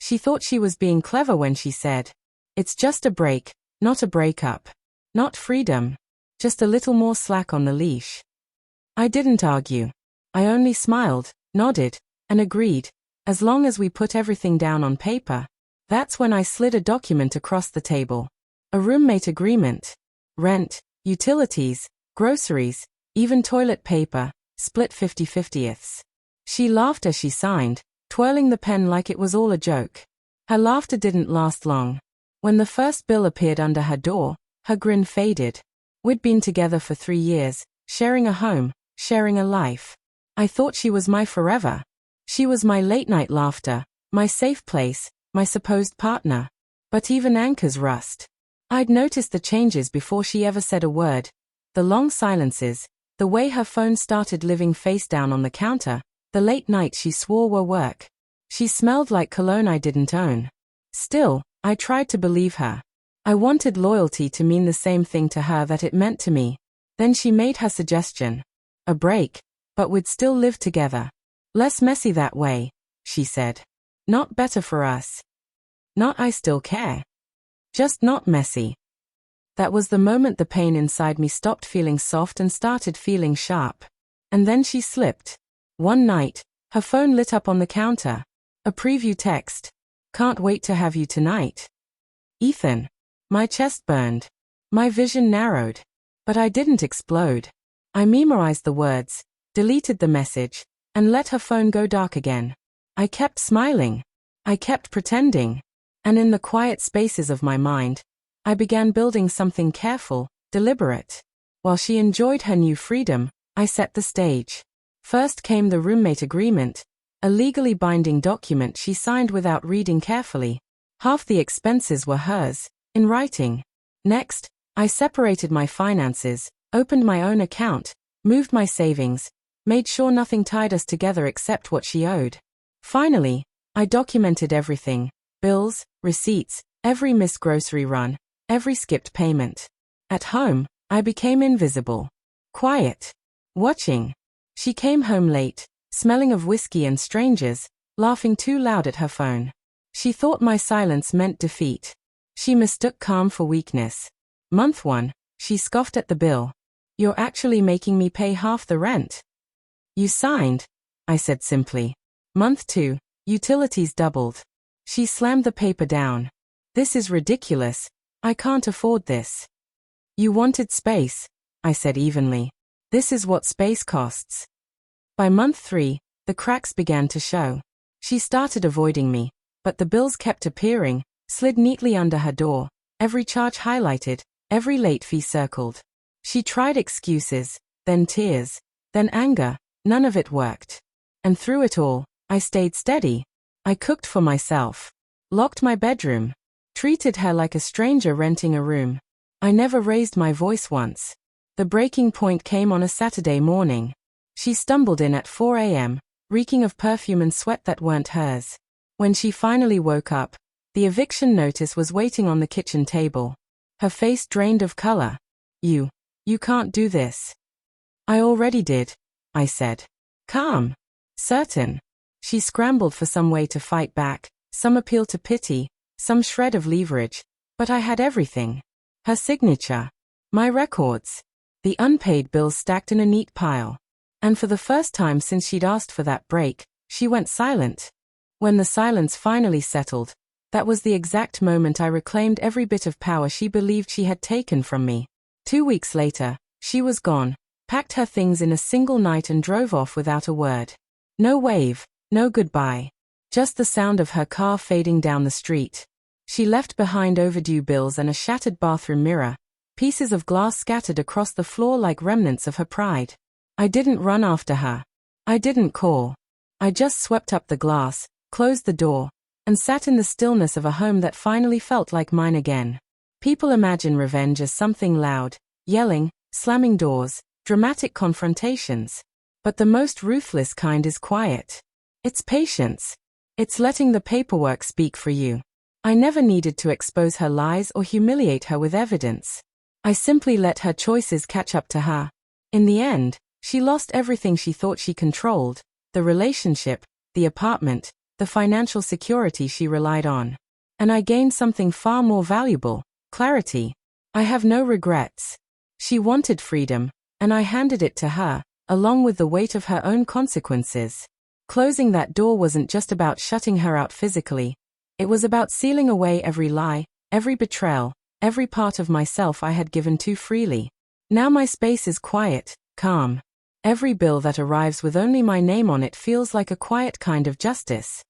She thought she was being clever when she said, "It's just a break, not a breakup. Not freedom. Just a little more slack on the leash." I didn't argue. I only smiled, nodded, and agreed, as long as we put everything down on paper. That's when I slid a document across the table. A roommate agreement. Rent, utilities, groceries, even toilet paper, split 50/50ths. She laughed as she signed, twirling the pen like it was all a joke. Her laughter didn't last long. When the first bill appeared under her door, her grin faded. We'd been together for 3 years, sharing a home, sharing a life. I thought she was my forever. She was my late-night laughter, my safe place, my supposed partner. But even anchors rust. I'd noticed the changes before she ever said a word. The long silences, the way her phone started living face down on the counter, the late nights she swore were work. She smelled like cologne I didn't own. Still, I tried to believe her. I wanted loyalty to mean the same thing to her that it meant to me. Then she made her suggestion. A break, but we'd still live together. Less messy that way, she said. Not better for us. Not I still care. Just not messy. That was the moment the pain inside me stopped feeling soft and started feeling sharp. And then she slipped. One night, her phone lit up on the counter. A preview text. "Can't wait to have you tonight. Ethan." My chest burned. My vision narrowed. But I didn't explode. I memorized the words, deleted the message, and let her phone go dark again. I kept smiling. I kept pretending. And in the quiet spaces of my mind, I began building something careful, deliberate. While she enjoyed her new freedom, I set the stage. First came the roommate agreement, a legally binding document she signed without reading carefully. Half the expenses were hers, in writing. Next, I separated my finances, opened my own account, moved my savings, made sure nothing tied us together except what she owed. Finally, I documented everything: bills, receipts, every missed grocery run, every skipped payment. At home, I became invisible. Quiet. Watching. She came home late, smelling of whiskey and strangers, laughing too loud at her phone. She thought my silence meant defeat. She mistook calm for weakness. Month 1, she scoffed at the bill. "You're actually making me pay half the rent." "You signed," I said simply. Month 2, utilities doubled. She slammed the paper down. "This is ridiculous. I can't afford this." "You wanted space," I said evenly. "This is what space costs." By month 3, the cracks began to show. She started avoiding me, but the bills kept appearing, slid neatly under her door, every charge highlighted, every late fee circled. She tried excuses, then tears, then anger. None of it worked. And through it all, I stayed steady. I cooked for myself. Locked my bedroom. Treated her like a stranger renting a room. I never raised my voice once. The breaking point came on a Saturday morning. She stumbled in at 4 a.m., reeking of perfume and sweat that weren't hers. When she finally woke up, the eviction notice was waiting on the kitchen table. Her face drained of color. You can't do this." "I already did," I said. Calm. Certain. She scrambled for some way to fight back, some appeal to pity, some shred of leverage. But I had everything. Her signature. My records. The unpaid bills stacked in a neat pile. And for the first time since she'd asked for that break, she went silent. When the silence finally settled, that was the exact moment I reclaimed every bit of power she believed she had taken from me. 2 weeks later, she was gone, packed her things in a single night and drove off without a word. No wave, no goodbye. Just the sound of her car fading down the street. She left behind overdue bills and a shattered bathroom mirror, pieces of glass scattered across the floor like remnants of her pride. I didn't run after her. I didn't call. I just swept up the glass, closed the door, and sat in the stillness of a home that finally felt like mine again. People imagine revenge as something loud, yelling, slamming doors, dramatic confrontations. But the most ruthless kind is quiet. It's patience. It's letting the paperwork speak for you. I never needed to expose her lies or humiliate her with evidence. I simply let her choices catch up to her. In the end, she lost everything she thought she controlled: the relationship, the apartment, the financial security she relied on. And I gained something far more valuable: clarity. I have no regrets. She wanted freedom, and I handed it to her, along with the weight of her own consequences. Closing that door wasn't just about shutting her out physically. It was about sealing away every lie, every betrayal, every part of myself I had given too freely. Now my space is quiet, calm. Every bill that arrives with only my name on it feels like a quiet kind of justice.